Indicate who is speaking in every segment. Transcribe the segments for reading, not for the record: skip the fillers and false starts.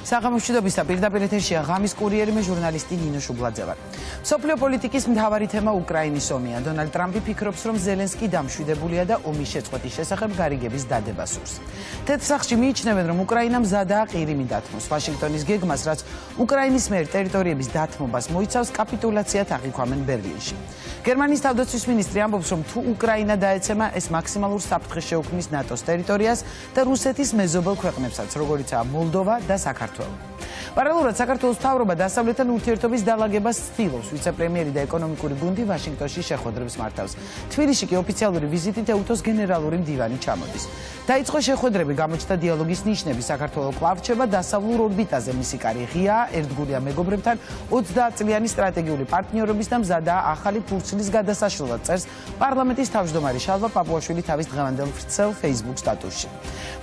Speaker 1: Საღამოშვიდობის და პირდაპირ ეთერშია ღამის კურიერი მე ჟურნალისტი ნინო შუბლაძე ვარ. Მსოფლიო პოლიტიკის მთავარი თემა უკრაინის ომია. დონალდ ტრამპი ფიქრობს, რომ ზელენსკი დამშვიდებულია და ომის შეწყვეტის შესახებ გარიგების დადება სურს. თეთრსახში მიიჩნევენ, რომ უკრაინამ მზადაა ყირიმი დათმოს. ვაშინგტონის გეგმას, რაც უკრაინის მიერ ტერიტორიების დათმობას მოიცავს, კაპიტულაციად აღიქვამენ ბერლინში. გერმანიის თავდაცვის მინისტრი ამბობს, რომ თუ უკრაინა დაეცემა, ეს მაქსიმალურ საფრთხეს შეუქმნის ნატოს ტერიტორიას და რუსეთის მეზობელ ქვეყნებსაც, როგორიცაა მოლდოვა და საქართველო. Პარალელურად საქართველოს მთავრობა დასავლეთთან ურთიერთობის დალაგებას ცდილობს. ვიცე-პრემიერი და ეკონომიკური გუნდი ვაშინგტონში შეხვედრებს მართავს. თბილისში კი ოფიციალური ვიზიტით ეუთოს გენერალური მდივანი ჩამოდის. დაიწყო შეხვედრები, გამოჩნდა დიალოგის ნიშნები. საქართველო კვლავ რჩება დასავლურ ორბიტაზე. მისი კარი ღიაა, ერთგულია მეგობრებთან 30 წლიანი სტრატეგიული პარტნიორობის და მზადაა ახალი ფურცლის გადასაშლელად, წერს პარლამენტის თავმჯდომარე შალვა პაპუაშვილი თავის დღევანდელ ვრცელ Facebook სტატუსში.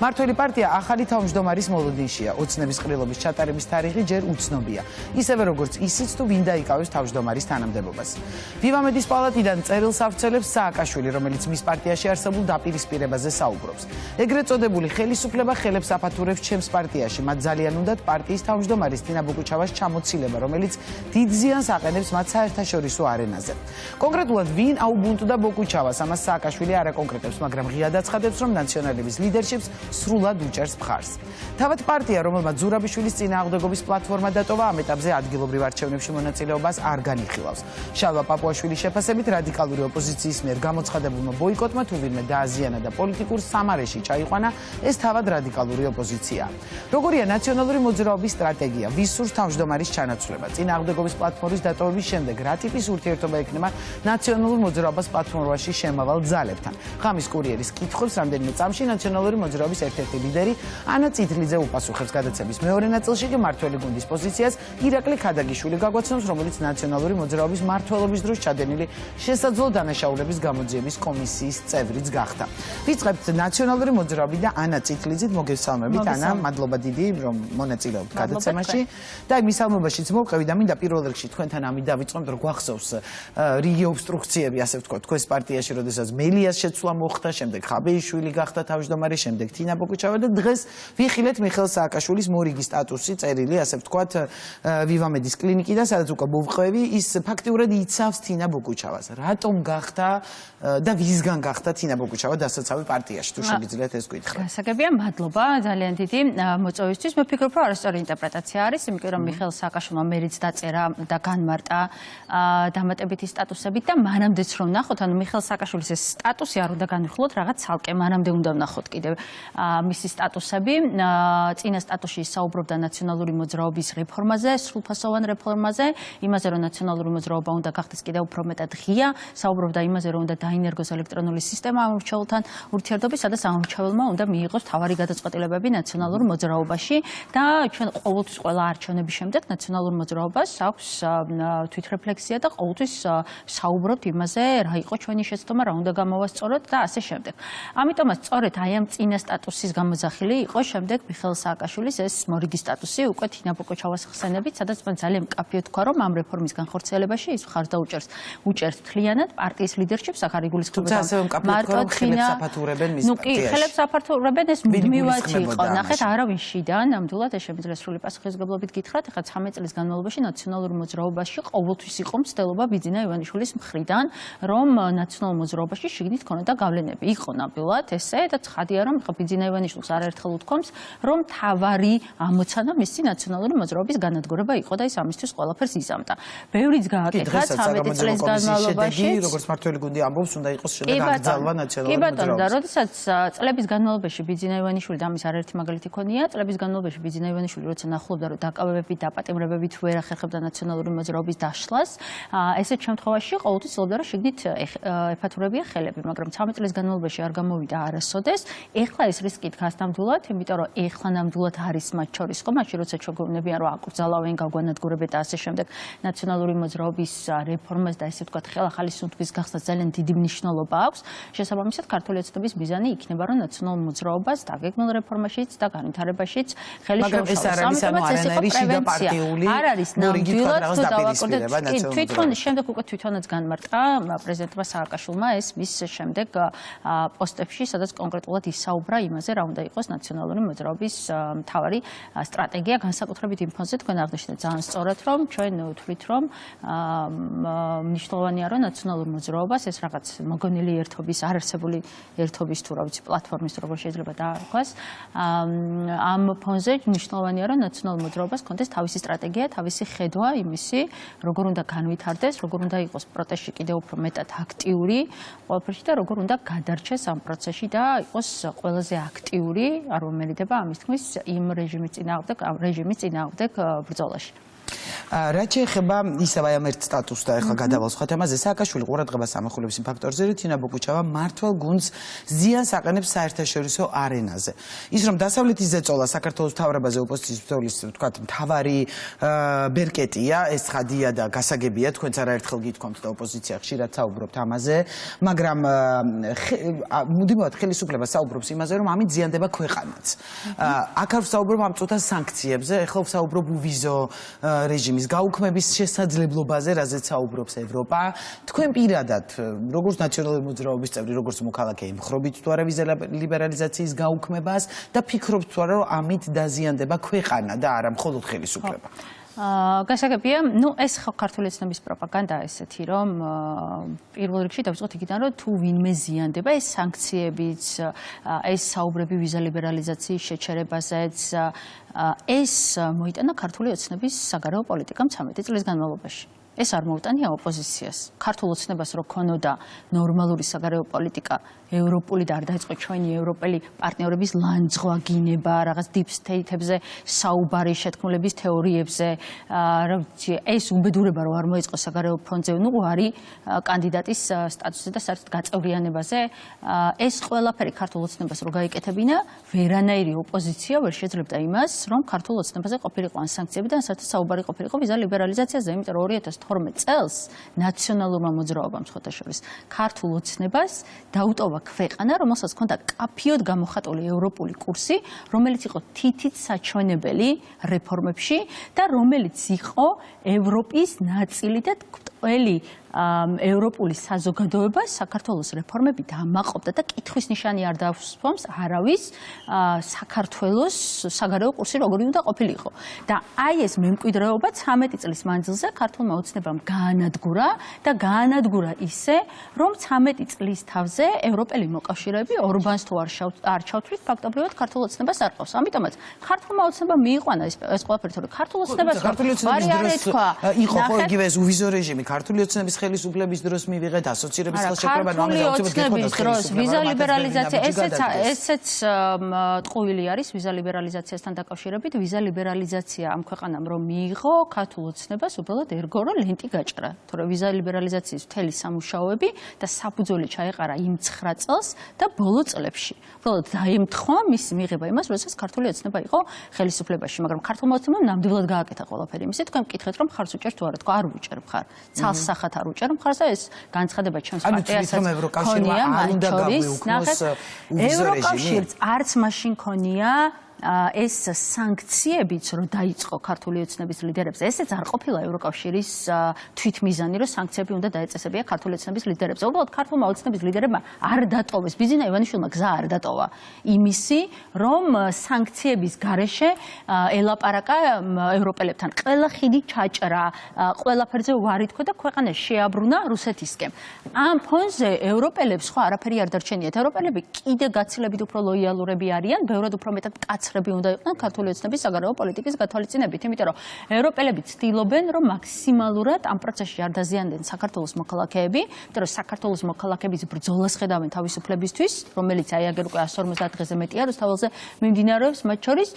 Speaker 1: მართველი პარტია ახალი თავმჯდომარის მოლოდინშია. ოცნების ყრილობის ჩატარების თარიღი ჯერ უცნობია. ისევე როგორც ისიც თუ ვინ დაიკავებს თავმჯდომარის თანამდებობას. ვივამედის პალატიდან წერილს ავრცელებს სააკაშვილი, რომელიც მის პარტიაში არსებულ დაპირისპირებაზე საუბრობს. ეგრეთ წოდებული ხელისუფლება ხელებს აფათურებს ჩემს პარტიაში. მათ ძალიან უნდათ პარტიის თავმჯდომარის თინა ბუკუჩავას ჩამოცილება, რომელიც დიდ ზიანს აყენებს მათ საერთაშორისო არენაზე. კონკრეტულად ვინ აუბუნტდა ბუკუჩავას, ამას სააკაშვილი არ აკონკრეტებს, მაგრამ ღიად აცხადებს, რომ ნაციონალების ლიდერშიპს სრულად უჭერს მხარს. თავად პარტია, რომელმაც ზურაბიშვილის წინააღმდეგობის პლატფორმა დატოვა, ამ ეტაპზე ადგილობრივ არჩევნებში მონაწილეობას არ განიხილავს. შალვა პაპუაშვილის შეფასებით, რადიკალური ოპოზიციის მიერ გამოცხადებულმა ბოიკოტმა თუ ვინმე დააზიანა და პოლიტიკურ სამარეში ჩაიყვანა, ეს თავად რადიკალური ოპოზიციაა. როგორია ნაციონალური მოძრაობის სტრატეგია, ვის სურს თავმჯდომარის ჩანაცვლება? წინააღმდეგობის პლატფორმის დატოვების შემდეგ რა ტიპის ურთიერთობა ექნება ნაციონალურ მოძრაობას პლატფორმაში შემავალ ძალებთან? ღამის კურიერის კითხვებს რამდენიმე წამში ნაციონალური მოძრაობის ერთ-ერთი ლიდერი ანა წითლიძე უპასუხებს. გადაცემის მეორე ნაწილში კი მართველი გუნდის პოზიციას ირაკლი ქადაგიშვილი გაგვაცნობს, რომელიც ნაციონალური მოძრაობის მმართველობის დროს ჩადენილი შესაძლო დანაშაულების გამოძიების კომისიის წევრიც გახდა. ვიწყებთ ნაციონალური მოძრაობი და ანა წითლიძით. მოგესალმებით ანა, მადლობა დიდი, რომ მონაწილეობთ გადაცემაში და მისალმებაშიც მოვყევი და მინდა პირველ რიგში თქვენთან ამით დავიწყოთ, რომ გვახსოვს რიგი ობსტრუქციები, ასე ვთქვათ, თქვენს პარტიაში, როდესაც მელიას შეცვლა მოხდა, შემდეგ ხაბეიშვილი გახდა თავმჯდომარე, შემდეგ თინა ბუკუჩავა და დღეს ვიხილეთ მიხეილ სააკაშვილის მორიგი სტატუსი წერილი, ასე ვთქვათ, ვივამედის კლინიკიდან, სადაც უკვე მოვყვევი, ის ფაქტიურად იცავს თინა ბუკუჩავას. რატომ გახდა და ვისგან გახდა თინა ბუკუჩავა დასაცავი პარტიაში, თუ შეგიძლიათ ეს გითხრათ?
Speaker 2: გასაგებია, მადლობა ძალიან დიდი მოწვევისთვის. მე ვფიქრობ, რომ არასწორი ინტერპრეტაცია არის, იმიტომ რომ მიხეილ სააკაშვილმა მერიც დაწერა და განმარტა დამატებითი სტატუსებით და მანამდეც რომ ნახოთ, ანუ მიხეილ სააკაშვილის ეს სტატუსი არ უნდა განვიხილოთ რაღაც ცალკე, მანამდე უნდა ვნახოთ კიდევ მისი სტატუსები. წინა სტატუსში საუბრობდა ნაციონალური მოძრაობის რეფორმაზე, სრულფასოვან რეფორმაზე, იმაზე, რომ ნაციონალური მოძრაობა უნდა გახდეს კიდევ უფრო მეტად ღია, საუბრობდა იმაზე, რომ უნდა დაინერგოს ელექტრონული სისტემა ამორჩეულთან ურთიერთობის, სადაც ამორჩეულმა უნდა მიიღოს თავარი გადაწყვეტილებები ნაციონალურ მოძრაობაში და ჩვენ ყოველთვის ყველა არჩევნების შემდეგ ნაციონალურ მოძრაობას აქვს თვითრეფლექსია და ყოველთვის საუბრობთ იმაზე, რა იყო ჩვენი შეცდომა, რა უნდა გამოვასწოროთ და ასე შემდეგ. ამიტომაც სწორედ აი ამ წინა სტატუსის გამოძახილი იყო შემდეგ მიხეილ სააკაშვილის ეს მორიგი სტატუსი უკვე თინა ბუკუჩავას ხსენებით, სადაც მან ძალიან მკაფიოდ თქვა, რომ ამ რეფორმის განხორციელებაში ის მხარს უჭერს თლიანად პარტიის ლიდერშიპს, აქ არ იგულისხმება მარტო თინა ხელებს აფართოვებენ, ეს მუდმივად იყო. ნახეთ, არავინ შიდან, ნამდვილად ეს შემიძლია სრული პასუხისმგებლობით გითხრათ, ახლა 13 წლის განმავლობაში ნაციონალურ მოძრაობაში ყოველთვის იყო მცდელობა ბიძინა ივანიშვილის მხრიდან, რომ ნაციონალურ მოძრაობაში შიგნით ქონოდა გავლენები. იყო ნამდვილად ესე და ცხადია, რომ ბიძინა ივანიშვილს არაერთხელ უთქვამს, რომ თავარი ამოცანა მისი ნაციონალური მოძრაობის განადგურება იყო და ის ამისთვის ყველაფერს იზამდა. ბევრიც გააკეთა 13 წლის განმავლობაში.
Speaker 1: როგორც მართველი გუნდი ამბობს, უნდა იყოს შემდეგ აკრძალვა ნაციონალური მოძრაობა.
Speaker 2: კი ბატონო, და როდესაც წლების განმავლობაში ბიძინა ივანიშვილი და ამის არაერთი მაგალითი ქონია, წლების განმავლობაში ბიძინა ივანიშვილი როცა ნახულობდა, რომ დაკავებებით და პატიმრებებით ვერ ახერხებდა ნაციონალური მოძრაობის დაშლას, ესეთ შემთხვევაში ყოველთვის ცდილობდა, რომ შიგნით ეფათურებია ხელები, მაგრამ 13 წლის განმავლობაში არ გამოვიდა არასოდეს. ეხლა ეს რისკი დგას ნამდვილად, იმიტომ რომ ეხლა ნამდვილად არის მათ შორის ხო, მაშინ როცა ჩვენგონებიან რომ აკრძალავენ, გაგვანადგურებენ და ასე შემდეგ ნაციონალური მოძრაობის რეფორმას და ესე ვთქვათ, ხელახალი სუნთქვის გახსნას ძალიან დიდი მნიშვნელობა აქვს. შესაბამისად, ქართული ოცნების მიზანი იქნება, რომ ნაციონალურ მოძრაობას დაგეგმილ რეფორმაშიც და განვითარებაშიც ხელი შეუშალოს. ამიტომაც ეს იყო პრევენცია. არ არის ნამდვილად თუ დავაკვირდეთ. თვითონ შემდეგ უკვე თვითონაც განმარტა პრეზიდენტმა სააკაშვილმა ეს მის შემდეგ პოსტებში, სადაც კონკრეტულად ისაუბრა იმაზე, რა უნდა იყოს ნაციონალური მოძრაობის მთავარი სტრატეგია განსაკუთრებით იმ ფონზე თქვენ აღნიშნეთ ძალიან სწორად, რომ ჩვენ ვთვლით, რომ მნიშვნელოვანია, რომ ნაციონალურ მოძრაობას ეს რაღაც მოგონილი ერთობის, არარსებული ერთობის თუ რა ვიცი პლატფორმის როგორ შეიძლება დაარქვას, ამ ფონზე მნიშვნელოვანია, რომ ნაციონალურ მოძრაობას კონდეს თავისი სტრატეგია, თავისი ხედვა იმისი, როგორ უნდა განვითარდეს, როგორ უნდა იყოს პროტესტში კიდევ უფრო მეტად აქტიური ყველაფერში და როგორ უნდა გადარჩეს ამ პროცესში და იყოს ყველაზე აქტიური, არ მომერიდება ამის თქმის იმ რეჟიმის წინააღმდეგ ბრძოლაში.
Speaker 1: რაც შეეხება ისევ ამ ერთ სტატუსს და ახლა გადავალ სხვა თემაზე, სააკაშვილი ყურადღებას ამახვილებს იმ ფაქტორზე, რომ თინა ბოկუჩავა მართლ გუნდს ზიანს აყენებს საერთაშორისო არენაზე. ის რომ დასავლეთის ზეწოლა საქართველოს მთავრობაზე ოპოზიციის ბრძოლის ვთქვათ მთავარი ბერკეტია, ეს ცხადია და გასაგებია, თქვენც არაერთხელ გითქვამთ და ოპოზიცია ხშირად საუბრობთ ამაზე, მაგრამ მუდმივად ხელისუფლება საუბრობს იმაზე, რომ ამით ზიანდება ქვეყანაც. აქ არ ვსაუბრობ ამ წუთას სანქციებზე, ახლა ვსაუბრობ უვიზო რეჟიმის გაუქმების შესაძლებლობაზე, რაზეც საუბრობს ევროპა. თქვენ პირადად, როგორც ნაციონალური მოძრაობის წევრი, როგორც მოქალაქე, ემხრობით თუ არა ვიზა ლიბერალიზაციის გაუქმებას და ფიქრობთ თუ არა, რომ ამით დაზიანდება ქვეყანა და არა მხოლოდ ხელისუფლება.
Speaker 2: გასაგებია, ეს ქართული ოცნების პროპაგანდაა ესეთი, რომ პირველ რიგში დავიწყოთ იქიდან, რომ თუ ვინმე ზიანდება, ეს სანქციებიც, ეს საუბრები ვიზა ლიბერალიზაციის შეჩერებაზეც, ეს მოიტანა ქართული ოცნების საგარეო პოლიტიკამ 13 წლის განმავლობაში. ეს არ მოუტანია ოპოზიციას. ქართულ ოცნებას რო ქონოდა ნორმალური საგარეო პოლიტიკა, ევროპული და არ დაიწყო ჩვენი ევროპელი პარტნიორების ლანძღვა, გინება, რაღაც deep state-ებზე საუბარი, შეთქმულების თეორიებზე, ეს უბედურება რო არ მოიწყო საგარეო ფრონტზე, არის კანდიდატის სტატუსზე და საერთოდ გაწევრიანებაზე, ეს ყველაფერი ქართულ ოცნებას რო გაიკეთებინა, ვერანაირი ოპოზიცია ვერ შეძლებდა იმას, რომ ქართულ ოცნებაზე ყოფილიყო ან სანქციები და საერთოდ საუბარი ყოფილიყო ვიზა ლიბერალიზაციაზე, იმიტომ რომ 2012 წელს ნაციონალურმა მოძრაობამ სხვათა შორის ქართულ ოცნებას დაუტოვა ქვეყანა, რომელსაც ჰქონდა კაფიოდ გამოხატული ევროპული კურსი, რომელიც იყო თითით საჩვენებელი რეფორმებში და რომელიც იყო ევროპის ნაწილი და ყველი ევროპული საზოგადოება საქართველოს რეფორმები დამაყობდა და კითხვის ნიშანი არ დასვამს არავის საქართველოს საგარეო კურსი როგორი უნდა ყოფილიყო. და აი ეს მემკვიდრეობა 13 წლის მანძილზე ქართულმა ოცნებამ გაანადგურა და გაანადგურა ისე, რომ 13 წლის თავზე ევროპელი მოკავშირეები ორბანს თუ არ ჩავთვლით, ფაქტობრივად ქართულ ოცნებას არ ყავს. ამიტომაც ქართულმა ოცნებამ მიიყვანა ეს ყველაფერი, თორე ქართულ ოცნებას
Speaker 1: იყო ხო იგივე ეს უვიზო რეჟიმი ქართული ოცნების ხელისუფლების დროს მივიღეთ ასოცირების ხელშეკრულება,
Speaker 2: ქართული ოცნების დროს ვიზა ლიბერალიზაცია ესეც ტყუილი არის ვიზა ლიბერალიზაციასთან დაკავშირებით. ვიზა ლიბერალიზაცია ამ ქვეყანამ რომ მიიღო, ქართულ ოცნებას უბრალოდ ერგო რომ ლენტი გაჭრა. თორე ვიზა ლიბერალიზაციის მთელი სამუშაოები და საფუძველი ჩაეყარა იმ 9 წელს და ბოლო წლებში. უბრალოდ დაემთხვა მის მიღება იმას, როდესაც ქართული ოცნება იყო ხელისუფლებაში, მაგრამ ქართულმა ოცნებამ ნამდვილად გააკეთა ყველაფერი იმისი. თქვენ მკითხეთ რომ ხარს უჭერთ თუ არა, თქვა არ უჭერ მხარ. ცალსახად არ უჭერ მხარს და ეს განცხადება ჩვენს პარტიასაც ქონია, მათ შორის ნახეთ, ევროკავშირს არც მაშინ ქონია ეს სანქციებიც რომ დაიწყო ქართული ოცნების ლიდერებზე, ესეც არ ყოფილა ევროკავშირის თვითმიზანი, რომ სანქციები უნდა დაეწესებია ქართული ოცნების ლიდერებზე. უბრალოდ ქართულმა ოცნების ლიდერებმა არ დატოვეს, ბიზინა ივანიშვილმა გზა არ დატოვა იმისი, რომ სანქციების გარეშე ელაპარაკა ევროპელებთან. ყველა ხიდი ჩაჭრა, ყველაფერზე უარი თქვა და ქვეყანა შეაბრუნა რუსეთისკენ. ამ ფონზე ევროპელებს სხვა არაფერი არ დარჩენიათ. ევროპელები კიდე გაცილებით უფრო ლოიალურები არიან, ბევრად უფრო მეტად კაცრები უნდა იყვნენ ქართული ოცნების საგარეო პოლიტიკის გათვალისწინებით, იმიტომ რომ ევროპელები ცდილობენ, რომ მაქსიმალურად ამ პროცესში არ დაზიანდნენ საქართველოს მოქალაქეები, იმიტომ რომ საქართველოს მოქალაქეების ბრძოლას ხედავენ თავისუფლებისთვის, რომელიც აი აგერ უკვე 150 დღეზე მეტია რუსთაველზე მიმდინარეობს, მათ შორის,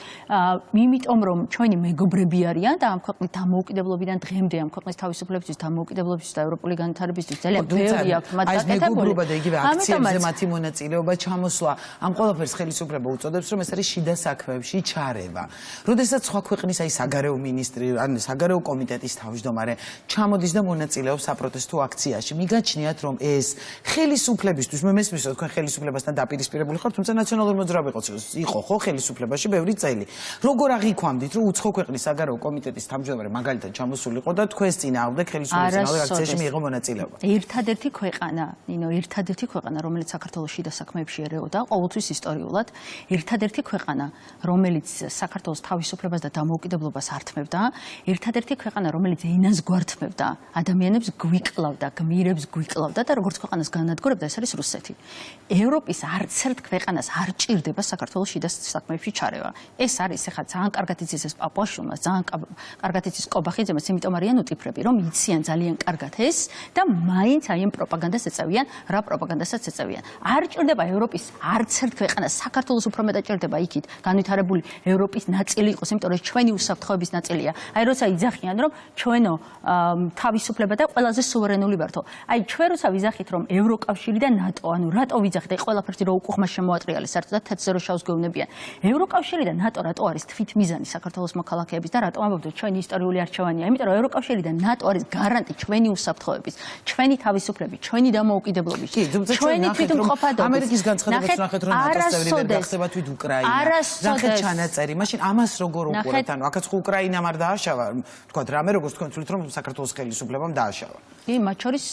Speaker 2: იმიტომ რომ ჩვენი მეგობრები არიან და ამ ქვეყნის დამოუკიდებლობიდან დღემდე ამ ქვეყნის თავისუფლებისთვის, დამოუკიდებლობისთვის და ევროპული განვითარებისთვის ძალიან ბევრი აქვს მათ
Speaker 1: გაკეთებული. აი მეგობრობა და იგივე აქციებზე მათი მონაწილეობა, ჩამოსვლა, ამ ყველაფერს ხელისუფლება უწოდებს, რომ ეს არის შიდა საქმეებში ჩარევა. როდესაც სხვა ქვეყნის აი საგარეო მინისტრი, ან საგარეო კომიტეტის თავმჯდომარე ჩამოდის და მონაწილეობს საპროტესტო აქციაში, მიგაჩნიათ რომ ეს ხელისუფლებისთვის, მე მესმის რომ თქვენ ხელისუფლებასთან დაპირისპირებული ხართ, თუმცა ნაციონალური მოძრაობა იყო ხო ხელისუფლებაში ბევრი წელი. როგორ აღიქვამდით რომ უცხო ქვეყნის საგარეო კომიტეტის თავმჯდომარე მაგალითად ჩამოსულიყო და თქვენს წინააღმდეგ ხელისუფლების წინააღმდეგ აქციაში მიიღო მონაწილეობა.
Speaker 2: ერთადერთი ქვეყანა, ნინო, ერთადერთი ქვეყანა, რომელიც საქართველოს შიდა საქმეებში ერეოდა, ყოველთვის ისტორიულად, ერთადერთი ქვეყანა რომელიც საქართველოს თავისუფლებას და დამოუკიდებლობას ართმევდა, ერთადერთი ქვეყანა, რომელიც ენას გვართმევდა, ადამიანებს გვიკლავდა, გმირებს გვიკლავდა და როგორც ქვეყანას განადგურებდა, ეს არის რუსეთი. ევროპის არც ერთ ქვეყანას არ ჭირდება საქართველოს შიდა საქმეებში ჩარევა. ეს არის ახლა ძალიან კარგად იცის ეს პაპუაშვილმა, ძალიან კარგად იცის კობახიძემაც, იმიტომ არიან უტიფრები, რომ იციან ძალიან კარგად ეს და მაინც აი ამ პროპაგანდას ეწევიან, რა პროპაგანდასაც ეწევიან. არ ჭირდება ევროპის არც ერთ ქვეყანას, საქართველოს უფრო მეტად ჭირდება იქით განვითარებული ევროპის ნაწილი იყოს, იმიტომ რომ ჩვენი უსაფრთხოების ნაწილია. აი როცა იძახიან, რომ ჩვენო თავისუფლება და ყველაზე სუვერენული ვართო. აი ჩვენ როცა ვიძახით, რომ ევროკავშირი და ნატო, ანუ რატო ვიძახით, აი ყველაფერში რო უკუღმა შემოატრიალეს საერთოდ თეთრ ზეროშავს გვეუბნებიან. ევროკავშირი და ნატო რატო არის თვითმიზანი საქართველოს მოქალაქეების და რატო ამბობთ, ჩვენი ისტორიული არჩევანია, იმიტომ რომ ევროკავშირი და ნატო არის გარანტი ჩვენი უსაფრთხოების, ჩვენი თავისუფლების, ჩვენი დამოუკიდებლობის, ჩვენი თვითმყოფადობის.
Speaker 1: ამერიკის განცხადებაც ნახეთ, რომ ნატოს წევრი ვერ გახდება თვით უკრაინა. ნახეთ ჩანაწერი, მაშინ ამას როგორ უყურებთ? ანუ აქაც ხო უკრაინამ არ დააშავა, თქვათ რამე როგორც თქვენ თვლით, რომ საქართველოს ხელისუფლებამ დააშავა.
Speaker 2: კი, მათ შორის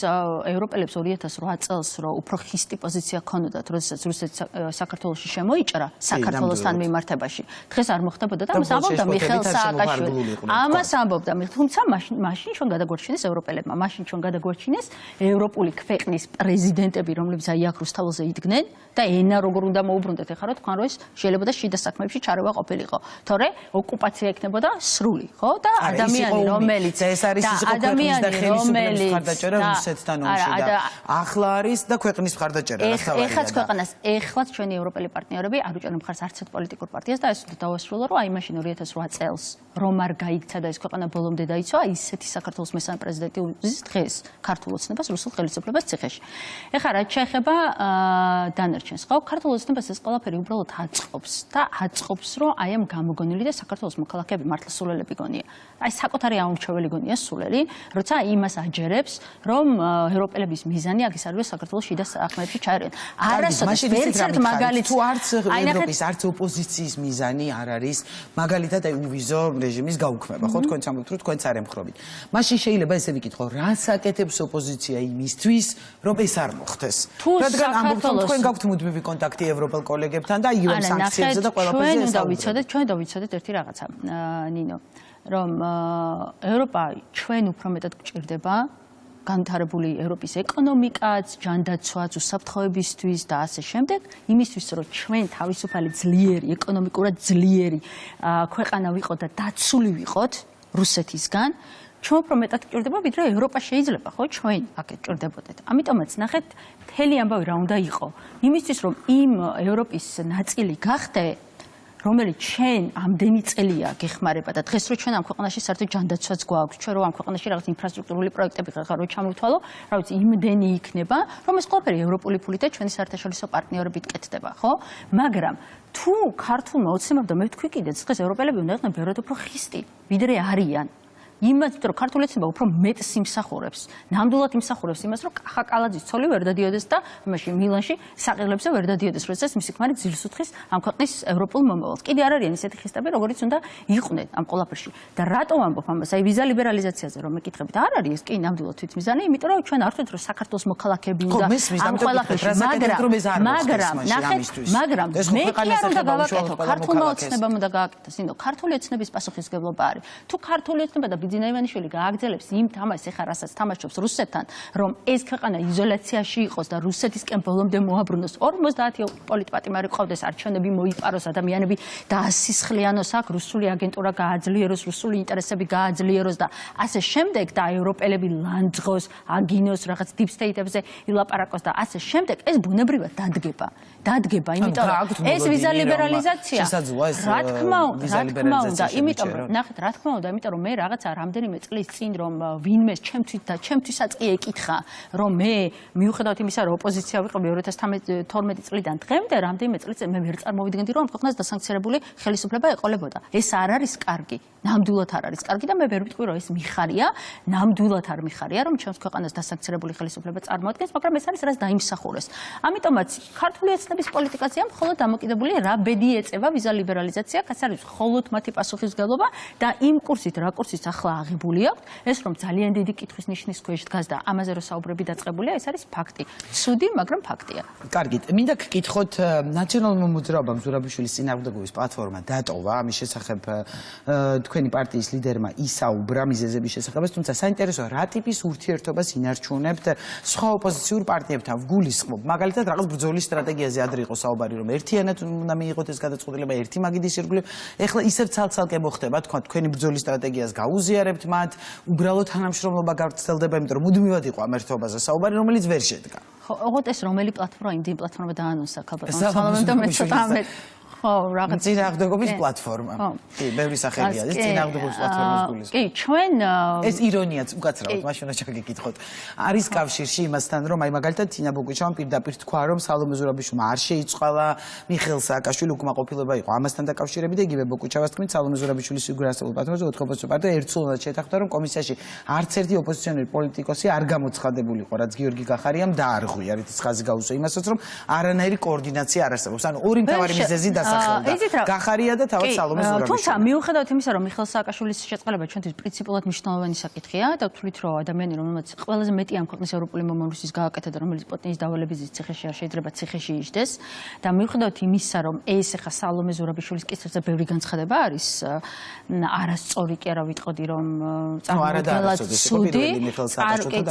Speaker 2: ევროპელებს 2008 წელს რო უფრო ხისტი პოზიცია ჰქონდათ, როდესაც რუსეთი საქართველოში შემოიჭრა საქართველოსთან მიმართებაში. დღეს არ მოხდებოდა და ამას ამბობდა მიხეილ სააკაშვილი. ამას ამბობდა, თუმცა მაშინ ჩვენ გადაგვარჩინეს ევროპელებმა, მაშინ ჩვენ გადაგვარჩინეს ევროპული ქვეყნის პრეზიდენტები, რომლებიც აი აქ რუსთაველზე იდგნენ და ენა როგორ უნდა მოუბრუნდეთ ახლა რა თქვა რომ ეს შეიძლება და შიდა საქმეებში ჩარევა ყოფილიყო. თორე ოკუპაცია ექნებოდა სრული, ხო? და ადამიანი რომელიც
Speaker 1: ეს არის ის ქვეყნის და ხელისუფლების მხარდაჭერა რუსეთთან ომში და ახლა არის და ქვეყნის მხარდაჭერა რასთავარია.
Speaker 2: ეხლაც ქვეყანას, ეხლაც ჩვენი ევროპელი პარტნიორები არ უჭერენ მხარს არც ერთ პოლიტიკურ პარტიას და ეს დავასრულო რომ აი მაშინ 2008 წელს რომ არ გაიქცა და ეს ქვეყანა ბოლომდე დაიცვა, ისეთი საქართველოს მესამე პრეზიდენტი უზის დღეს ქართულ ოცნებას რუსულ ხელისუფლებას ციხეში. ეხლა რაც შეეხება დანარჩენს, ხო? ქართულ ოცნებას ეს ყველაფერი უბრალოდ აწყობს და აწყობს რომ აი ამ გამოგონილი და საქართველოს მოქალაქეები მართლა სულელები გონია. აი საკუთარი აუმრჩეველი გონია სულელი, როცა იმას აჯერებს, რომ ევროპელების მიზანი აქ ის არის საქართველოს შიდა საქმეებში ჩაერენ. არასოდეს ვერც ერთ მაგალითს
Speaker 1: თუ არც ევროპის არც ოპოზიციის მიზანი არ არის მაგალითად აი უვიზო რეჟიმის გაუქმება, ხო? თქვენც ამბობთ, რომ თქვენც არ ემხრობით. მაშინ შეიძლება ესე ვიკითხო, რას აკეთებს ოპოზიცია იმისთვის, რომ ეს არ მოხდეს? რადგან ამბობთ, რომ თქვენ გაქვთ მუდმივი კონტაქტი ევროპელ კოლეგებთან და იუენ სანქციებზე და ყველაფერზე ეს
Speaker 2: ჩვენ უნდა ვიცოდეთ ერთი რაღაცა, ნინო, რომ ევროპა ჩვენ უფრო მეტად გჭირდება განვითარებული ევროპის ეკონომიკაც, ჯანდაცვაც, უსაფრთხოებისთვის და ასე შემდეგ, იმისთვის, რომ ჩვენ თავისუფალი ძლიერი, ეკონომიკურად ძლიერი ქვეყანა ვიყოთ და დაცული ვიყოთ რუსეთისგან, ჩვენ უფრო მეტად გჭირდება, ვიდრე ევროპა შეიძლება, ხო, ჩვენ აქეთ ჭირდებოდეთ. ამიტომაც ნახეთ, მთელი ამბავი რა უნდა იყო. იმისთვის, რომ იმ ევროპის ნაწილი გახდე, რომელიც ჩვენ ამდენი წელია გეხმარება და დღეს რო ჩვენ ამ ქვეყანაში საერთოდ ჯანდაცვაც გვაქვს, ჩვენ რო ამ ქვეყანაში რაღაც ინფრასტრუქტურული პროექტები ხარ რო ჩამოვთვალო, რა ვიცი, იმდენი იქნება, რომ ეს ყველაფერი ევროპული ფულით და ჩვენი საერთაშორისო პარტნიორებით კეთდება, ხო? მაგრამ თუ ქართულმა ოცნებამ მე ვთქვი კიდეც დღეს ევროპელები უნდა იყვნენ ბევრად უფრო ხისტი, ვიდრე არიან. იმას, რომ ქართული ოცნება უფრო მეტს იმსახურებს, ნამდვილად იმსახურებს იმას, რომ კახა კალაძის ცოლი ვერ დადიოდეს და იმაში მილანში საყელებზე ვერ დადიოდეს, როდესაც მისი ქმარი ძილს უთხრის ამ ქვეყნის ევროპულ მომავალს. კიდე არ არიან ისეთი ხისტები, როგორიც უნდა იყვნენ ამ ყველაფერში. და რატო ამბობ ამას? აი ვიზა ლიბერალიზაციაზე რომ მეკითხებით, არ არის ეს კი ნამდვილად თვითმიზანი, იმიტომ რომ ჩვენ არ ვთქვით, რომ საქართველოს მოქალაქეები უნდა ამ ყველაფერში, მაგრამ მე კი არ უნდა გავაკეთო, ქართულმა ოცნებამ უნდა გააკეთოს, ინო ქართული ოცნების პასუხისმგებლობა არის. თუ ქართული ოცნება და ბიძინა ივანიშვილი გააგრძელებს იმ თამაშს, ეხლა რასაც თამაშობს რუსეთთან, რომ ეს ქვეყანა იზოლაციაში იყოს და რუსეთისკენ ბოლომდე მოაბრუნოს, 50 პოლიტპატიმარი ყავდეს, არჩევნები მოიპაროს, ადამიანები დაასისხლიანოს, აქ რუსული აგენტურა გააძლიეროს, რუსული ინტერესები გააძლიეროს და ასე შემდეგ და ევროპელები ლანძღოს, აგინოს, რაღაც deep state-ებზე ილაპარაკოს და ასე შემდეგ, ეს ბუნებრივად დადგება, იმიტომ რომ ეს ვიზა ლიბერალიზაცია, რა თქმა უნდა, იმიტომ რომ ნახეთ, რა თქმა უნდა, იმიტომ რომ მე რაღაცა რამდენიმე წლის წინ რომ ვინმეს ჩემთვისაც კი ეკითხა, რომ მე მიუხედავად იმისა, რომ ოპოზიცია ვიყავი 2012 წლიდან დღემდე, რამდენიმე წლის წინ მე ვერ წარმოვიდგენდი, რომ ამ ქვეყნას დასანქციონებული ხელისუფლება ეყოლებოდა. ეს არ არის კარგი, ნამდვილად არ არის კარგი და მე ვერ ვიტყვი, რომ ეს მიხარია, ნამდვილად არ მიხარია, რომ ჩემს ქვეყანას დასანქციონებული ხელისუფლება წარმოადგენს, მაგრამ ეს არის რაც დაიმსახურეს. ამიტომაც ქართული ოცნების პოლიტიკაზეა მხოლოდ დამოკიდებული რა ბედი ეწევა ვიზა ლიბერალიზაცია, ეს არის მხოლოდ მათი პასუხისმგებლობა და იმ კურსით, რა კურსით ახლა აღებული აქვს, ეს რომ ძალიან დიდი კითხვის ნიშნის ქვეშ დგას და ამაზე რომ საუბრები დაწყებულია, ეს არის ფაქტი. ცუდი, მაგრამ ფაქტია.
Speaker 1: კარგით, მინდა გკითხოთ ნაციონალურმა მოძრაობამ ზურაბიშვილის წინააღმდეგობის პლატფორმა დატოვა, ამის შესახებ თქვენი პარტიის ლიდერმა ისაუბრა მიზეზების შესახებ, თუმცა საინტერესოა რა ტიპის ურთიერთობას ინარჩუნებთ სხვა ოპოზიციურ პარტიებთან, ვგულისხმობ, მაგალითად რაღაც ბრძოლის სტრატეგიაზე ადრე იყო საუბარი, რომ ერთიანად უნდა მიიღოთ ეს გადაწყვეტილება, ერთი მაგიდის ირგვლივ. ეხლა ისევ ცალ-ცალკე მოხდება, თქვენი ბრძოლის სტრატეგიას გაუზიარებთ მათ, უბრალოდ თანამშრომლობა გავრცელდება, იმიტომ რომ მუდმივად იყო ამ ერთობაზე საუბარი, რომელიც ვერ შედგა.
Speaker 2: ხო, ოღონდ ეს რომელი პლატფორმა, იმდენი პლატფორმა დაანონსა ქალბატონს და მე ცოტა ხო, რაღაც
Speaker 1: წინააღმდეგობის პლატფორმა. კი, ბევრი სახელია, ეს წინააღმდეგობის პლატფორმის გულისხმობს.
Speaker 2: კი, ჩვენ
Speaker 1: ეს ირონიაც უკაცრავად, მაშინ უნდა ჩაგეკითხოთ. არის კავშირში იმასთან, რომ აი მაგალითად თინა ბოկუჩოვმა პირდაპირ თქვა, რომ სალომე ზურაბიშვილმა არ შეიცვალა მიხეილ სააკაშვილი უკმაყოფილება იყო ამასთან დაკავშირებით და იგივე ბოკუჩოვას თქმით, სალომე ზურაბიშვილის ფიგურა ასწავლეთ პლატფორმაზე 4 ოპოზიციურ პარტია ერთსულადად შეთანხმდა, რომ კომისიაში არც ერთი ოპოზიციონერი პოლიტიკოსი არ გამოცხადებულიყო, რაც გიორგი გახარიამ დაარღვია, რითიც ხაზი გაუსვა იმასაც, რომ არანაირი კოორდინაცია არ არსებობს. ანუ ორი მთავარი მიზეზი გახარია და თავად სალომე ზურაბიშვილი.
Speaker 2: თუმცა მიუხედავად იმისა, რომ მიხეილ სააკაშვილის შეწყალება ჩვენთვის პრინციპულად მნიშვნელოვანი საკითხია და ვთვლით, რომ ადამიანი, რომელმაც ყველაზე მეტი ამ ქვეყნის ევროპული მომავლისთვის გააკეთა და რომელიც პოტნის დავალების ციხეში არ შეიძლება ციხეში იჯდეს და მიუხედავად იმისა, რომ ეს ახლა სალომე ზურაბიშვილის კისერზე ბევრი განცხადება არის, არასწორი კი არა ვიტყოდი, რომ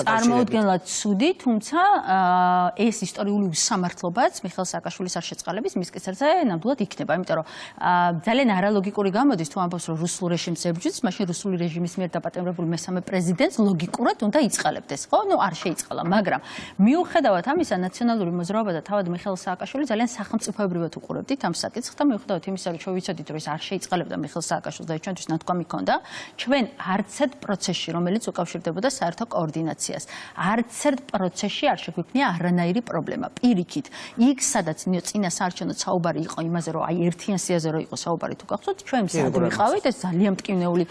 Speaker 2: წარმოუდგენლად ცუდი, თუმცა ეს ისტორიული უსამართლობაც მიხეილ სააკაშვილის არ შეწყალების მის კისერზე ნამდვილად იქნება, იმიტომ რომ ძალიან არალოგიკური გამოდის თუ ამბობს რომ რუსულ რეჟიმს ებრძვის, მაშინ რუსული რეჟიმის მიერ დაპატიმრებულ მესამე პრეზიდენტს ლოგიკურად უნდა იწყალებდეს, ხო? ნუ არ შეიწყალა, მაგრამ მიუხედავად ამისა, ნაციონალური მოძრაობა და თავად მიხეილ სააკაშვილი ძალიან სახელმწიფოებრივად უყურებდით ამ საკითხს და მიუხედავად იმისა, რომ ჩვენ ვიცოდით, რომ ეს არ შეიწყალებდა მიხეილ სააკაშვილს და ჩვენთვის ნათქვამი ჰქონდა, ჩვენ არც ერთ პროცესში, რომელიც უკავშირდებოდა საერთო კოორდინაციას, არც ერთ პროცესში არ შეგვიქმნია არანაირი პრობლემა. პირიქით, იქ სადაც წინა საარჩევნო საუბარი იყო იმაზე, რომ აი ერთიან სიაზე რო იყო საუბარი თუ გახსოვთ, ჩვენ სად ვიყავით, ეს ძალიან მტკივნეული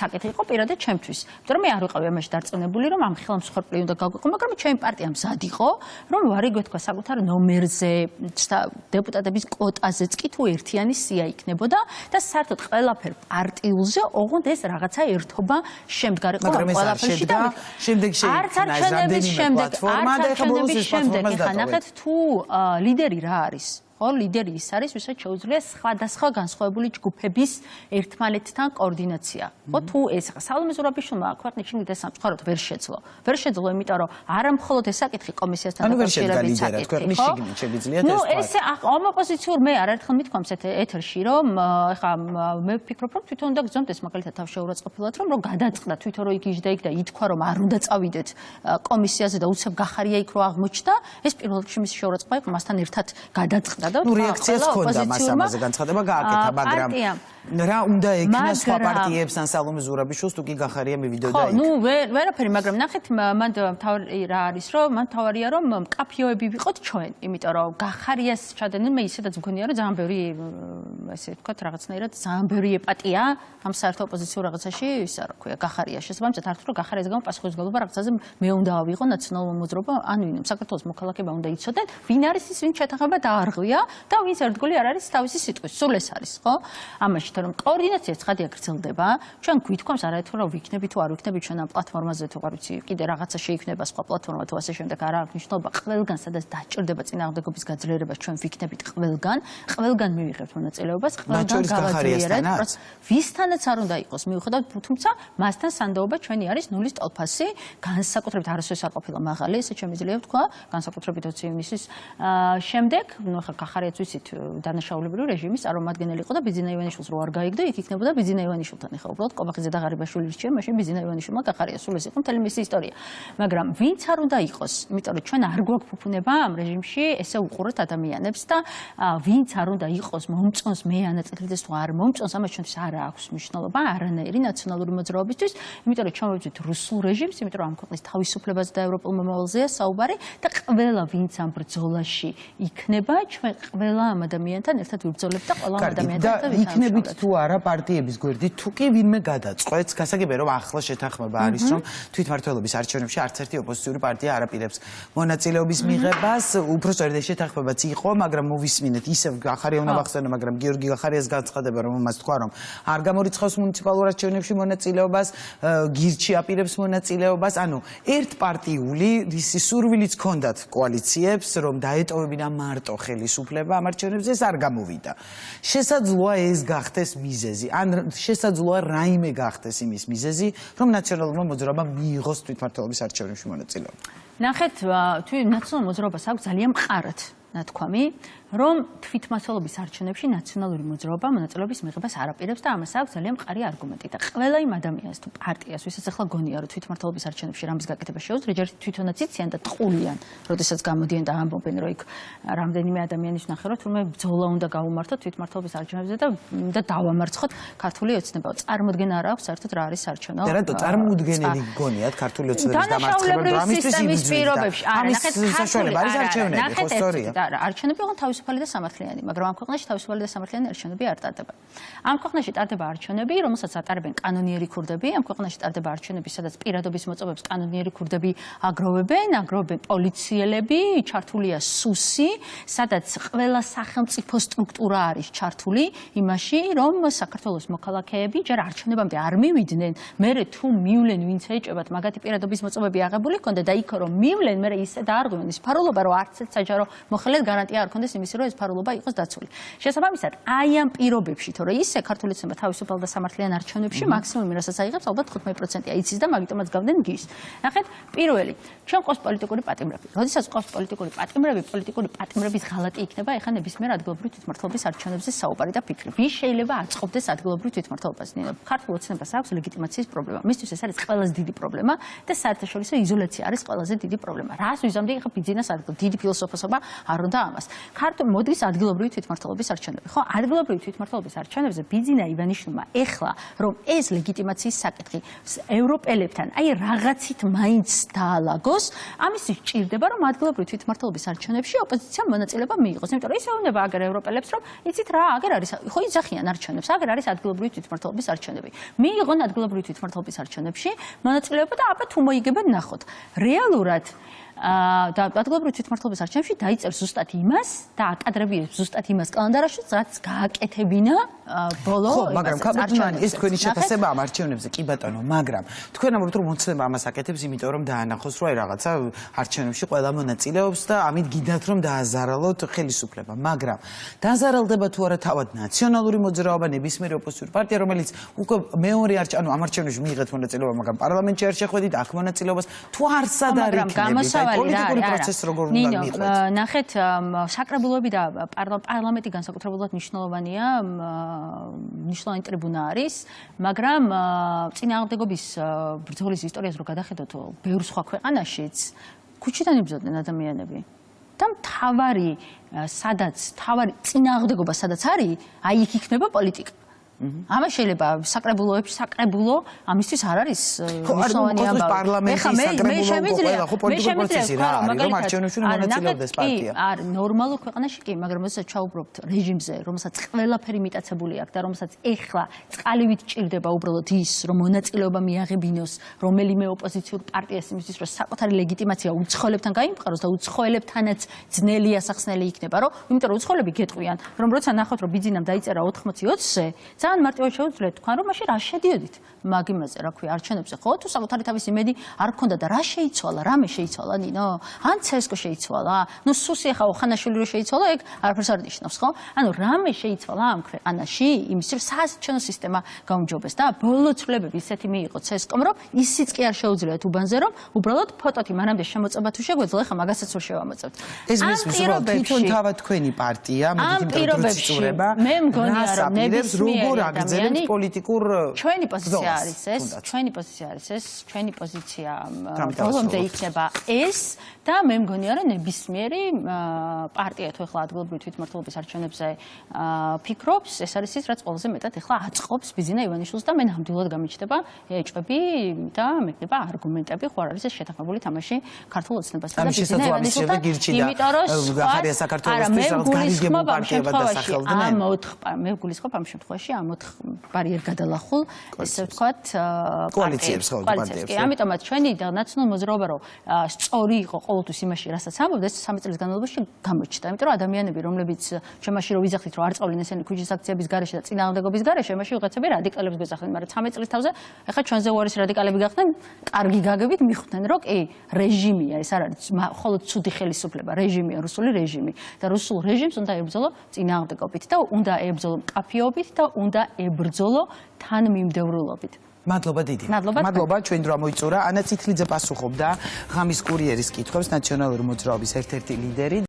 Speaker 2: საკითხი იყო პირადად ჩემთვის. იმიტომ რომ მე არ ვიყავი ამაში დარწმუნებული, რომ ამ ხელმსხვერპლი უნდა გავყო, მაგრამ ჩვენი პარტია მზად იყო, რომ ვარი გვეთქვა საკუთარ ნომერზე და დეპუტატების კვოტაზეც კი თუ ერთიანი სია იქნებოდა და საერთოდ ყველაფერ პარტიულზე, ოღონდ ეს რაღაცა ერთობა შემდგარიყო ამ ყველაფერში და
Speaker 1: შემდეგ
Speaker 2: შეიქმნა ეს რამდენიმე პლატფორმა და ეხლა ბოლოს ეს პლატფორმას დატოვეთ. ნახეთ თუ ლიდერი რა არის. ლიდერი ის არის, ვისაც შეუძლია სხვადასხვა განსხვავებული ჯგუფების ერთმანეთთან კოორდინაცია. ხო, თუ ეს სალომე ზურაბიშვილმა ქვეყნის შიგნით ეს სამწუხაროდ ვერ შეძლო. ვერ შეძლო, იმიტომ რომ არა მხოლოდ ეს საკითხი კომისიასთან დაკავშირებით საკითხი, ხო? ნუ ეს ამ ოპოზიციურ მე არაერთხელ მithქვამს ეთერში, რომ ეხლა მე ვფიქრობ, რომ თვითონ უნდა გძონდეს მაგალითად თავშეურაცხყოფილად, რომ გადაწყდა თვითონ რომ იქ იჯდა იქ და ითქვა, რომ არ უნდა წავიდეთ კომისიაზე და უცებ გახარია იქ რო აღმოჩნდა, ეს პირველ რიგში მისი შეურაცხყოფა იყო მასთან ერთად გადაწყდა.
Speaker 1: ნუ რეაქციაც ჰქონდა მას ამაზე განცხადება გააკეთა, მაგრამ რა უნდა ეკნა სხვა პარტიებს ან სალომე ზურაბიშვილს თუ კი გახარია მივიდოდა იქ.
Speaker 2: ხო, ნუ ვერაფერი, მაგრამ ნახეთ, მან თავი რა არის, რომ მან თავარია რომ მკაფიოები ვიყოთ ჩვენ, იმიტომ რომ გახარიას ჩადენენ, მე ისედაც მგონია რომ ძალიან ბევრი ესე ვთქვათ, რაღაცნაირად ძალიან ბევრი ეპატია ამ საერთო ოპოზიციურ რაღაცაში, ისა რა ქვია, გახარიას შესაბამისად არც რომ გახარიას გამო პასუხისმგებლობა რაღაცაზე მე უნდა ავიღო ნაციონალურ მოძრაობა, ან ვინ საქართველოს მოქალაქეობა უნდა იცოდნენ, ვინ არის ის, ვინ შეთანხმება დაარღვია და ვინც ერთგული არ არის თავისი სიტყვის, სულ ეს არის, ხო? ამაში რომ კოორდინაცია ცხადია გრძელდება, ჩვენ გვითქვამს არაერთხელ რომ ვიქნები თუ არ ვიქნები ჩვენ ამ პლატფორმაზე თუ არ ვიცი, კიდე რაღაცა შეიქმნება სხვა პლატფორმა თუ ასე შემდეგ, არა აქვს მნიშვნელობა, ყველგან სადაც დაჭირდება წინააღმდეგობის გაძლიერებას ჩვენ ვიქნებით ყველგან მივიღებთ მონაწილეობას, ყველგან გავაძლიერებთ. ვისთანაც არ უნდა იყოს, მიუხედავად, თუმცა მასთან სანდოობა ჩვენი არის ნულის ტოლფასი, განსაკუთრებით არასოდეს არ ყოფილა მაღალი, ესე შემიძლია ვთქვა, განსაკუთრებით 20 ივნისის შემდეგ, ნუ ახლა გახარიაც ვიცით, დანაშაულებრივი რეჟიმის წარმომადგენელი იყო და ბიძინა ივანიშვილს რო არ გაიგდო, იქ იქნებოდა ბიძინა ივანიშვილთან. ეხლა უბრალოდ კობახიძე და ღარიბაშვილი რჩია, მაშინ ბიძინა ივანიშვილმა გახარია, სულ ეს იყო მთელი მისი ისტორია. მაგრამ ვინც არ უნდა იყოს, იმიტომ რომ ჩვენ არ გვაქვს ფუფუნება ამ რეჟიმში, ესე უყურეთ ადამიანებს და ვინც არ უნდა იყოს, მომწონს მე ანაწილდეს თუ არ მომწონს, ამას ჩვენთვის არ აქვს მნიშვნელობა არანაირი ნაციონალური მოძრაობისთვის, იმიტომ რომ ჩვენ ვეძვით რუსულ რეჟიმს, იმიტომ რომ ამ ქვეყნის თავისუფლებაზე და ევროპულ მომავალზეა საუბარი და ყველა ვინც ამ ბრძოლაში იქნება, ჩვენ ყველა ამ ადამიანთან ერთად ვიბრძოლებთ და ყველა ამ ადამიანთან ერთად
Speaker 1: იქნებით თუ არა პარტიების გვერდით, თუ კი ვინმე გადაწყვეტს, გასაგებია რომ ახლა შეთანხმება არის, რომ თვითმმართველობის არჩევნებში არც ერთი ოპოზიციური პარტია არ აპირებს მონაწილეობის მიღებას, უბრალოდ ეს შეთანხმებაც იყო, მაგრამ მოვისმინეთ, ისევ ახარია უნდა ვახსენო, მაგრამ გიორგი ახარიას განცხადება, რომ მას თქვა, რომ არ გამორიცხავს მუნიციპალურ არჩევნებში მონაწილეობას, გირჩი აპირებს მონაწილეობას, ანუ ერთპარტიული ისი სურვილიც ჰქონდათ კოალიციებს, რომ დაეტოვებინა მარტო ხელისუფლება ამ არჩევნებზე, ეს არ გამოვიდა. შესაძლოა ეს გახდეს მიზეზი, ან შესაძლოა რაიმე გახდეს იმის მიზეზი, რომ ნაციონალურმა მოძრაობამ მიიღოს თვითმმართველობის არჩევნებში მონაწილეობა.
Speaker 2: ნახეთ, ნაციონალურ მოძრაობას აქვს ძალიან მყარად ნათქვამი, რომ თვითმმართველობის არჩევნებში ნაციონალური მოძრაობა მონაწილეობის მიღებას არ აპირებს და ამას აქვს ძალიან მყარი არგუმენტი და ყველა იმ ადამიანს თუ პარტიას, ვისაც ახლა გონია, რომ თვითმმართველობის არჩევნებში რამის გაკეთება შეუძლია, ჯერ თვითონაც იციან და ტყულიან, როდესაც გამოდიან და ამბობენ, რომ იქ რამდენიმე ადამიანის ნახე, რომ თურმე ბრძოლა უნდა გავუმართოთ თვითმმართველობის არჩევნებზე და დავამარცხოთ ქართული ოცნებაო. წარმოდგენა არ აქვს საერთოდ რა არის არჩევნო.
Speaker 1: და რატო წარმოუდგენელი გონიათ ქართული ოცნების დამარცხება, რომ ამისთვის
Speaker 2: სისტემის პირობებში.
Speaker 1: ამის საშუალება არის არჩევნები, ხო სწორია.
Speaker 2: არჩევნები ოღონდ თავისუფალი და სამართლიანი, მაგრამ ამ ქვეყანაში თავისუფალი და სამართლიანი არჩევნები არ ტარდება. ამ ქვეყანაში ტარდება არჩევნები, რომელსაც ატარებენ კანონიერი ქურდები, ამ ქვეყანაში ტარდება არჩევნები, სადაც პირადობის მოწმობებს კანონიერი ქურდები აგროვებენ პოლიციელები, ჩართულია სუსი, სადაც ყველა სახელმწიფო სტრუქტურა არის ჩართული იმაში, რომ საქართველოს მოქალაქეები ჯერ არჩევნებამდე არ მივიდნენ, მერე თუ მივლენ ვინც ეჭებათ, მაგათი პირადობის მოწმობები აღებული ჰქონდა და იქ რომ მივლენ, მერე ისე დაარღვევენ ის ფარულობა, რომ არც ერთ საჯარო მოხელედ გარანტია არ ქონდეს იმის, რომ ეს ფარულობა იყოს დაცული. შესაბამისად, აი ამ პირობებში, თორე ისე ქართული ოცნება თავისუფალ და სამართლიან არჩევნებში მაქსიმუმი, რასაც აიღებს, ალბათ 15%-ია იცის და მაგიტომაც გავდნენ გის. ნახეთ, პირველი, ჩვენ ყავს პოლიტიკური პატიმრები. როდესაც ყავს პოლიტიკური პატიმრების ღალატი იქნება, ეხლა ნებისმიერ ადგილობრივ თვითმმართველობის არჩევნებზე საუბარი და ფიქრი. ვის შეიძლება აწყობდეს ადგილობრივ თვითმმართველობას? ქართულ ოცნებას აქვს ლეგიტიმაციის პრობლემა. მისთვის ეს არის ყველაზე დიდი პრობლემა და საერთაშორისო იზოლაცია არის ყველაზე დიდი პრობლემა. რას ვიზამდი ეხლა ბიძინას ადგილ დიდი ფილოსოფოსობა არ უნდა ამას. მოდის ადგილობრივი თვითმმართველობის არჩევნები. ხო, ადგილობრივი თვითმმართველობის არჩევნებზე ბიძინა ივანიშვილმა ეხლა, რომ ეს ლეგიტიმაციის საკითხი ევროპელებთან აი რაღაცით მაინც დაალაგოს, ამისთვის ჭირდება, რომ ადგილობრივი თვითმმართველობის არჩევნებში ოპოზიციამ მონაწილეობა მიიღოს. იმიტომ რომ ის ეუბნება აგერ ევროპელებს, რომ იცით რა, აგერ არის, ხო იძახიან არჩევნებს, აგერ არის ადგილობრივი თვითმმართველობის არჩევნები. მიიღონ ადგილობრივი თვითმმართველობის არჩევნებში მონაწილეობა და აბა თუ მოიგებენ ნახოთ. რეალურად და ადგილობრივი თვითმმართველობის არჩევნებში დაიწერს ზუსტად იმას და აკადრებიერებს ზუსტად იმას კალენდარში, რაც გააკეთებინა ბოლო.
Speaker 1: ხო, მაგრამ კაპიტანი, ეს თქვენი შეფასება ამ არჩევნებზე, კი ბატონო, მაგრამ თქვენ ამბობთ, რომ მოცნება ამას აკეთებს, იმიტომ რომ დაანახოს, რომ აი რაღაცა არჩევნებში ყველა მონაწილეობს და ამით გინდათ რომ დააზარალოთ ხელისუფლება, მაგრამ დაზარალდება თუ არა თავად ნაციონალური მოძრაობა, ნებისმიერი ოპოზიციური პარტია, რომელიც უკვე მეორე ამ არჩევნებში მიიღეთ მონაწილეობა, მაგრამ პარლამენტში არ შეხვედით, აქ მონაწილეობას თუ არ სად არ იქნებით, პოლიტიკური პროცესი როგორ უნდა მიყვეთ?
Speaker 2: ნახეთ, საკრებულოები და პარლამენტი განსაკუთრებულად მნიშვნელოვანია, მნიშვნელოვანი ტრიბუნა არის, მაგრამ წინააღმდეგობის ბრძოლის ისტორიას რო გადახედოთ ბევრ სხვა ქვეყანაშიც, ქუჩიდან იბრძოდნენ ადამიანები და მთავარი წინააღმდეგობა სადაც არის, აი იქ იქნება პოლიტიკა. ამას შეიძლება საკრებულოებში საკრებულო ამისთვის არ არის მნიშვნელოვანი ამბავი.
Speaker 1: პარლამენტის საკრებულო ყველა ხო პოლიტიკური პროცესი რა არის, რომ არჩევნებში მონაწილეობდეს პარტია.
Speaker 2: არ ნორმალურ ქვეყანაში კი, მაგრამ როდესაც ჩაუბრობთ რეჟიმზე, რომელსაც ყველაფერი მიტაცებული აქვს და რომელსაც ეხლა წყალივით ჭირდება უბრალოდ ის, რომ მონაწილეობა მიაღებინოს რომელიმე ოპოზიციურ პარტიას იმისთვის, რომ საკუთარი ლეგიტიმაცია უცხოელებთან გაიმყაროს და უცხოელებთანაც ძნელი ასახსნელი იქნება, იმიტომ რომ უცხოელები გეტყვიან, რომ როცა ნახავთ, რომ ბიძინამ დაიწერა 80-20-ზე, ძალიან მარტივად შეუძლიათ თქვენ, რომ მაშინ რა შედიოდით მაგ იმაზე, რა ქვია, არჩევნებზე, ხო? თუ საკუთარი თავის იმედი არ გქონდა და რა შეიცვალა, რამე შეიცვალა, ნინო? ან ცესკო შეიცვალა? ნუ სუსი ახლა ოხანაშვილი რო შეიცვალა, ეგ არაფერს არ ნიშნავს, ხო? ანუ რამე შეიცვალა ამ ქვეყანაში, იმისთვის, რომ საარჩევნო სისტემა გაუმჯობეს და ბოლო ცვლილებები ისეთი მიიღო ცესკომ, რომ ისიც კი არ შეუძლიათ უბანზე, რომ უბრალოდ ფოტოთი მანამდე შემოწება თუ შეგვეძლო, ახლა მაგასაც ვერ შევამოწებთ.
Speaker 1: ეს მისმის, რომ თვითონ თავად თქვენი პარტია, მედიტინგრება,
Speaker 2: მე მგონია, რომ ნებისმიერი
Speaker 1: აგრძელებს პოლიტიკურ
Speaker 2: ჩვენი პოზიცია არის ეს, ჩვენი პოზიცია ბოლომდე იქნება ეს და მე მგონია, რომ ნებისმიერი პარტია თუ ახლა ადგილობრივი თვითმმართველობის არჩევნებზე ფიქრობს, ეს არის ის, რაც ყველაზე მეტად ახლა აწყობს ბიძინა ივანიშვილს და მე ნამდვილად გამიჩნდება ეჭვები და მექნება არგუმენტები, ხო არ არის ეს შეთანხმებული თამაში ქართულ ოცნებასთან და ბიძინა ივანიშვილთან, იმიტომ რომ
Speaker 1: გახარია საქართველოსთვის რაღაც გარიგებულ პარტიებად დასახელდნენ.
Speaker 2: მე გულისხმობ ამ შემთხვევაში ბარიერ გადალახულ, ესე ვთქვათ,
Speaker 1: კოალიციებს ხო,
Speaker 2: პარტიებს. კი, ამიტომაც ჩვენი ნაციონალური მოძრაობა რომ სწორი იყო ყოველთვის იმაში, რასაც ამბობდეს, 3 წლის განმავლობაში გამოჩნდა. იმიტომ რომ ადამიანები, რომლებიც ჩვენში რომ ვიზახდით, რომ არ წავლენ ესენი ქუჩის აქციების გარეშე და წინააღმდეგობის გარეშე, მაშინ ვიღაცები რადიკალებს გვეძახდნენ, მაგრამ 13 წლის თავზე ეხლა ჩვენზე უარის რადიკალები გახდნენ, კარგი გაგებით მიხვდნენ, რომ კი, რეჟიმია, ეს არ არის მხოლოდ ცუდი ხელისუფლება, რეჟიმია, რუსული რეჟიმი და რუსულ რეჟიმს უნდა ებრძოლო წინააღმდეგობით და უნდა ებრძოლო მკაფიობით და უნდა ებრძოლო თანმიმდევრულობით.
Speaker 1: მადლობა დიდი.
Speaker 2: მადლობა.
Speaker 1: ჩვენ დრო მოიწურა. ანა წითლიძე პასუხობდა ღამის კურიერის კითხვებს, ნაციონალური მოძრაობის ერთ-ერთი ლიდერი.